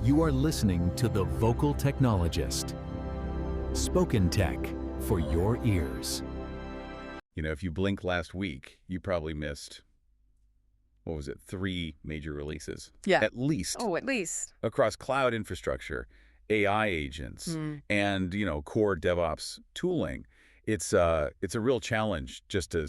You are listening to The Vocal Technologist. Spoken tech for your ears. You know, if you blinked last week, you probably missed, 3 major releases? Yeah. At least. Oh, at least. Across cloud infrastructure, AI agents, and, core DevOps tooling. It's a real challenge just to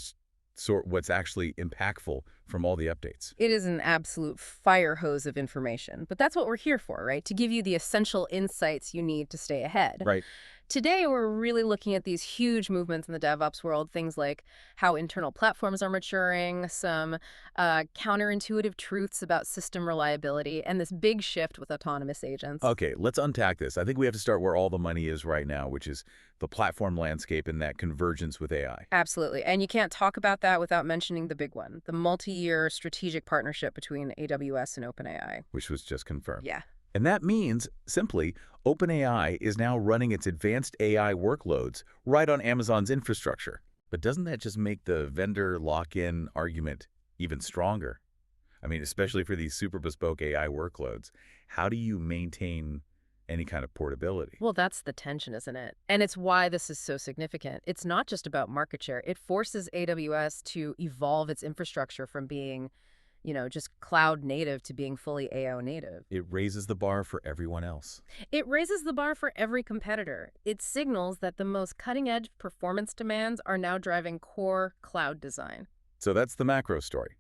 sort what's actually impactful from all the updates. It is an absolute fire hose of information, but that's what we're here for, right? To give you the essential insights you need to stay ahead. Right. Today, we're really looking at these huge movements in the DevOps world, things like how internal platforms are maturing, some counterintuitive truths about system reliability, and this big shift with autonomous agents. Okay, let's unpack this. I think we have to start where all the money is right now, which is the platform landscape and that convergence with AI. Absolutely. And you can't talk about that without mentioning the big one, the multi-year strategic partnership between AWS and OpenAI. Which was just confirmed. Yeah. And that means, simply, OpenAI is now running its advanced AI workloads right on Amazon's infrastructure. But doesn't that just make the vendor lock-in argument even stronger? I mean, especially for these super bespoke AI workloads, how do you maintain any kind of portability? Well, that's the tension, isn't it? And it's why this is so significant. It's not just about market share. It forces AWS to evolve its infrastructure from being just cloud native to being fully AO native. It raises the bar for everyone else. It raises the bar for every competitor. It signals that the most cutting-edge performance demands are now driving core cloud design. So that's the macro story.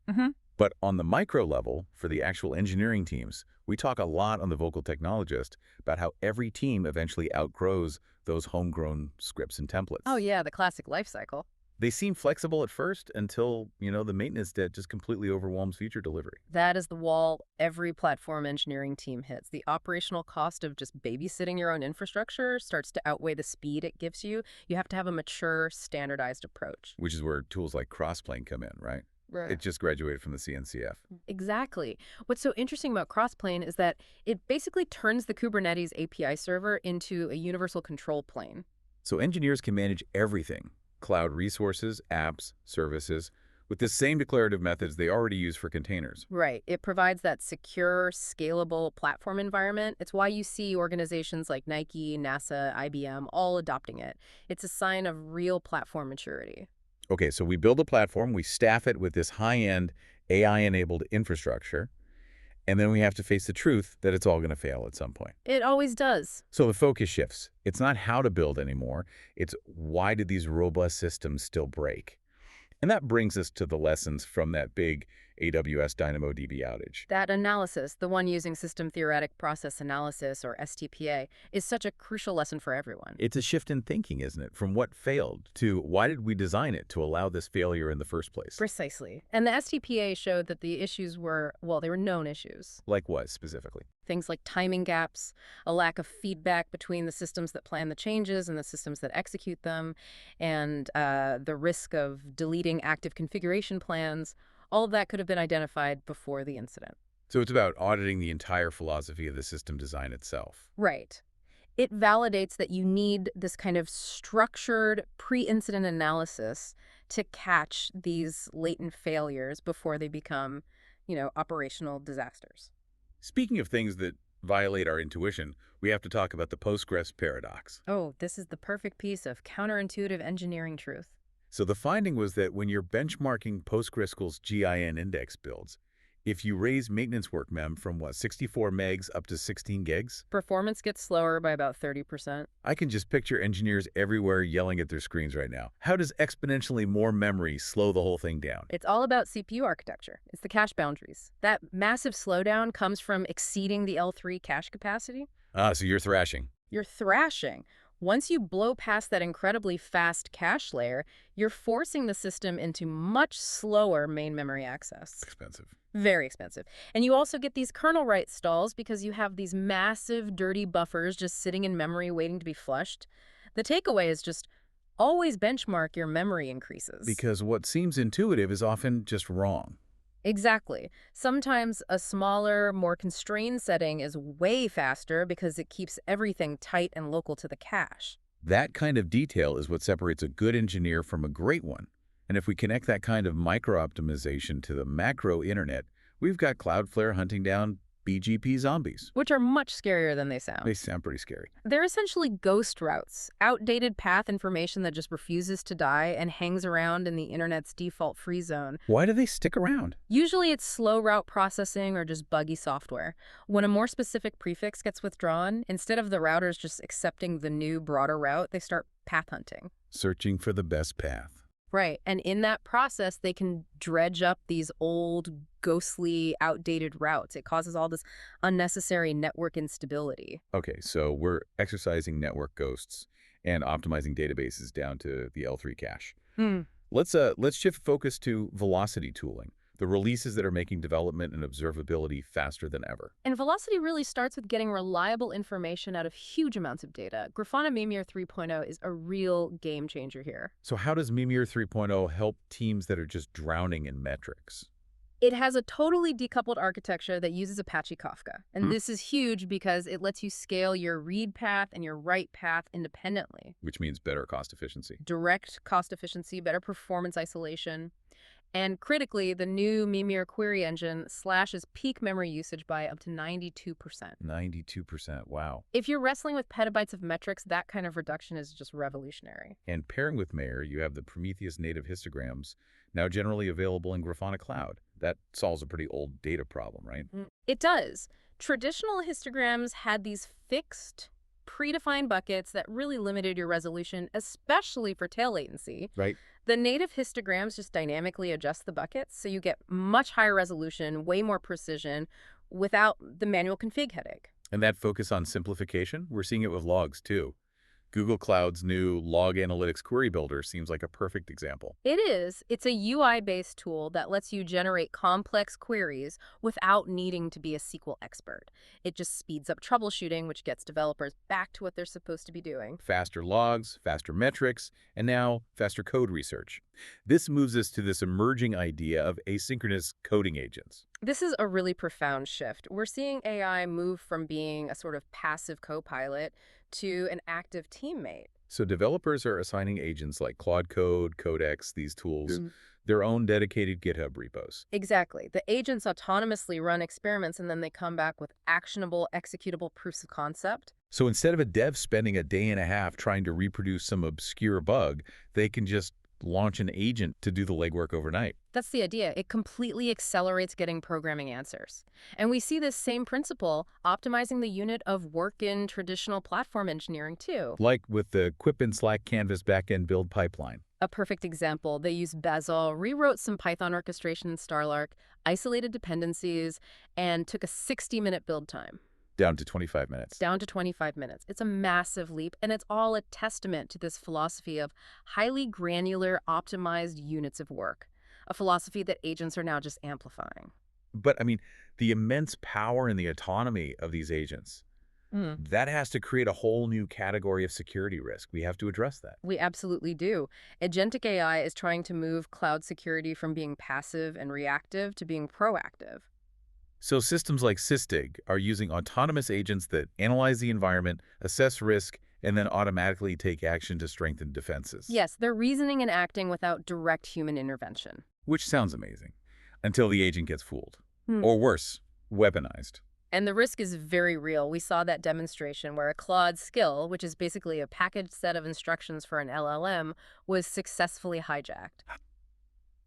But on the micro level, for the actual engineering teams, we talk a lot on The Vocal Technologist about how every team eventually outgrows those homegrown scripts and templates. Oh yeah, the classic life cycle. They seem flexible at first until, the maintenance debt just completely overwhelms feature delivery. That is the wall every platform engineering team hits. The operational cost of just babysitting your own infrastructure starts to outweigh the speed it gives you. You have to have a mature, standardized approach. Which is where tools like Crossplane come in, right? Right. It just graduated from the CNCF. Exactly. What's so interesting about Crossplane is that it basically turns the Kubernetes API server into a universal control plane. So engineers can manage everything. Cloud resources, apps, services, with the same declarative methods they already use for containers. Right. It provides that secure, scalable platform environment. It's why you see organizations like Nike, NASA, IBM all adopting it. It's a sign of real platform maturity. Okay, so we build a platform, we staff it with this high-end AI-enabled infrastructure, and then we have to face the truth that it's all going to fail at some point. It always does. So the focus shifts. It's not how to build anymore. It's why did these robust systems still break? And that brings us to the lessons from that big AWS DynamoDB outage. That analysis, the one using System Theoretic Process Analysis, or STPA, is such a crucial lesson for everyone. It's a shift in thinking, isn't it? From what failed to why did we design it to allow this failure in the first place? Precisely. And the STPA showed that the issues were, they were known issues. Like what, specifically? Things like timing gaps, a lack of feedback between the systems that plan the changes and the systems that execute them, and the risk of deleting active configuration plans. All of that could have been identified before the incident. So it's about auditing the entire philosophy of the system design itself. Right. It validates that you need this kind of structured pre-incident analysis to catch these latent failures before they become, operational disasters. Speaking of things that violate our intuition, we have to talk about the Postgres paradox. Oh, this is the perfect piece of counterintuitive engineering truth. So the finding was that when you're benchmarking PostgreSQL's GIN index builds, if you raise maintenance work mem from, 64 megs up to 16 gigs? Performance gets slower by about 30%. I can just picture engineers everywhere yelling at their screens right now. How does exponentially more memory slow the whole thing down? It's all about CPU architecture. It's the cache boundaries. That massive slowdown comes from exceeding the L3 cache capacity. So you're thrashing. You're thrashing. Once you blow past that incredibly fast cache layer, you're forcing the system into much slower main memory access. Expensive. Very expensive. And you also get these kernel write stalls because you have these massive, dirty buffers just sitting in memory waiting to be flushed. The takeaway is just always benchmark your memory increases. Because what seems intuitive is often just wrong. Exactly. Sometimes a smaller, more constrained setting is way faster because it keeps everything tight and local to the cache. That kind of detail is what separates a good engineer from a great one. And if we connect that kind of micro-optimization to the macro internet, we've got Cloudflare hunting down BGP zombies. which are much scarier than they sound. They sound pretty scary. They're essentially ghost routes, outdated path information that just refuses to die and hangs around in the internet's default free zone. Why do they stick around? Usually it's slow route processing or just buggy software. When a more specific prefix gets withdrawn, instead of the routers just accepting the new, broader route, they start path hunting. Searching for the best path. Right, and in that process, they can dredge up these old, ghostly, outdated routes. It causes all this unnecessary network instability. Okay, so we're exercising network ghosts and optimizing databases down to the L3 cache. Let's shift focus to velocity tooling, the releases that are making development and observability faster than ever. And velocity really starts with getting reliable information out of huge amounts of data. Grafana Mimir 3.0 is a real game changer here. So how does Mimir 3.0 help teams that are just drowning in metrics? It has a totally decoupled architecture that uses Apache Kafka. And this is huge because it lets you scale your read path and your write path independently. Which means better cost efficiency. Direct cost efficiency, better performance isolation. And critically, the new Mimir Query Engine slashes peak memory usage by up to 92%. 92%, wow. If you're wrestling with petabytes of metrics, that kind of reduction is just revolutionary. And pairing with Mimir, you have the Prometheus native histograms, now generally available in Grafana Cloud. That solves a pretty old data problem, right? It does. Traditional histograms had these fixed, predefined buckets that really limited your resolution, especially for tail latency. Right. The native histograms just dynamically adjust the buckets, so you get much higher resolution, way more precision, without the manual config headache. And that focus on simplification, we're seeing it with logs too. Google Cloud's new Log Analytics Query Builder seems like a perfect example. It is. It's a UI-based tool that lets you generate complex queries without needing to be a SQL expert. It just speeds up troubleshooting, which gets developers back to what they're supposed to be doing. Faster logs, faster metrics, and now faster code research. This moves us to this emerging idea of asynchronous coding agents. This is a really profound shift. We're seeing AI move from being a sort of passive co-pilot to an active teammate. So developers are assigning agents like Claude Code, Codex, these tools, their own dedicated GitHub repos. Exactly. The agents autonomously run experiments and then they come back with actionable, executable proofs of concept. So instead of a dev spending a day and a half trying to reproduce some obscure bug, they can just launch an agent to do the legwork overnight. That's the idea. It completely accelerates getting programming answers. And we see this same principle optimizing the unit of work in traditional platform engineering too. Like with the Quip and Slack Canvas backend build pipeline. A perfect example, they used Bazel, rewrote some Python orchestration in Starlark, isolated dependencies, and took a 60-minute build time. Down to 25 minutes. Down to 25 minutes. It's a massive leap, and it's all a testament to this philosophy of highly granular, optimized units of work, a philosophy that agents are now just amplifying. But, I mean, the immense power and the autonomy of these agents, that has to create a whole new category of security risk. We have to address that. We absolutely do. Agentic AI is trying to move cloud security from being passive and reactive to being proactive. So systems like Sysdig are using autonomous agents that analyze the environment, assess risk, and then automatically take action to strengthen defenses. Yes, they're reasoning and acting without direct human intervention. Which sounds amazing, until the agent gets fooled. Or worse, weaponized. And the risk is very real. We saw that demonstration where a Claude skill, which is basically a packaged set of instructions for an LLM, was successfully hijacked.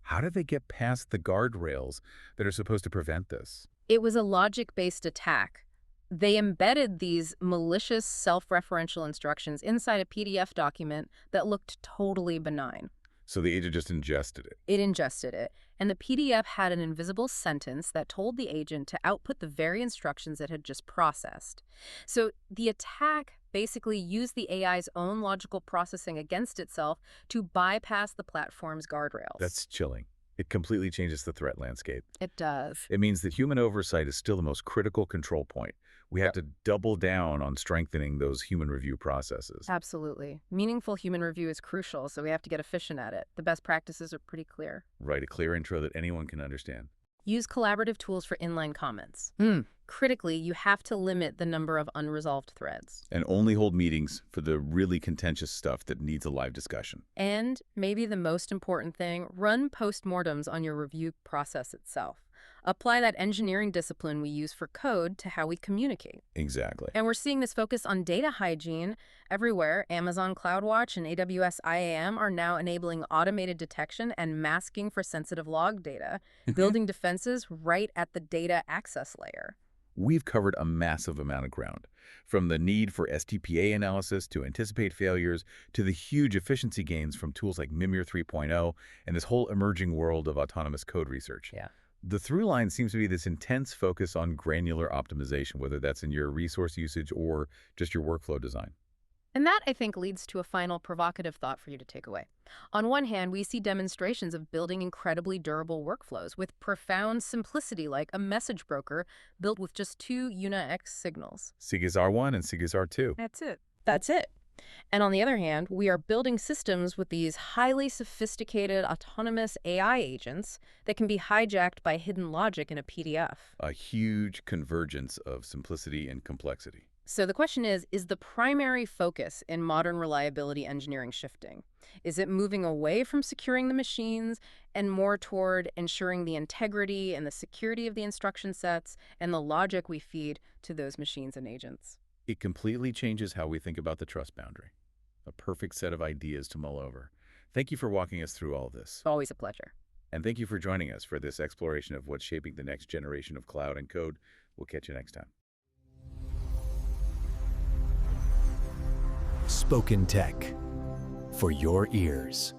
How did they get past the guardrails that are supposed to prevent this? It was a logic-based attack. They embedded these malicious self-referential instructions inside a PDF document that looked totally benign. So the agent just ingested it. It ingested it, and the PDF had an invisible sentence that told the agent to output the very instructions it had just processed. So the attack basically used the AI's own logical processing against itself to bypass the platform's guardrails. That's chilling. It completely changes the threat landscape. It does. It means that human oversight is still the most critical control point. We have to double down on strengthening those human review processes. Absolutely. Meaningful human review is crucial, so we have to get efficient at it. The best practices are pretty clear. Write a clear intro that anyone can understand. Use collaborative tools for inline comments. Critically, you have to limit the number of unresolved threads. And only hold meetings for the really contentious stuff that needs a live discussion. And maybe the most important thing, run postmortems on your review process itself. Apply that engineering discipline we use for code to how we communicate. Exactly. And we're seeing this focus on data hygiene everywhere. Amazon CloudWatch and AWS IAM are now enabling automated detection and masking for sensitive log data, building defenses right at the data access layer. We've covered a massive amount of ground, from the need for STPA analysis to anticipate failures to the huge efficiency gains from tools like Mimir 3.0 and this whole emerging world of autonomous code research. Yeah. The through line seems to be this intense focus on granular optimization, whether that's in your resource usage or just your workflow design. And that, I think, leads to a final provocative thought for you to take away. On one hand, we see demonstrations of building incredibly durable workflows with profound simplicity, like a message broker built with just 2 UNIX signals. SIG R1 and SIG R2. That's it. And on the other hand, we are building systems with these highly sophisticated autonomous AI agents that can be hijacked by hidden logic in a PDF. A huge convergence of simplicity and complexity. So the question is the primary focus in modern reliability engineering shifting? Is it moving away from securing the machines and more toward ensuring the integrity and the security of the instruction sets and the logic we feed to those machines and agents? It completely changes how we think about the trust boundary. A perfect set of ideas to mull over. Thank you for walking us through all this. Always a pleasure. And thank you for joining us for this exploration of what's shaping the next generation of cloud and code. We'll catch you next time. Spoken Tech for your ears.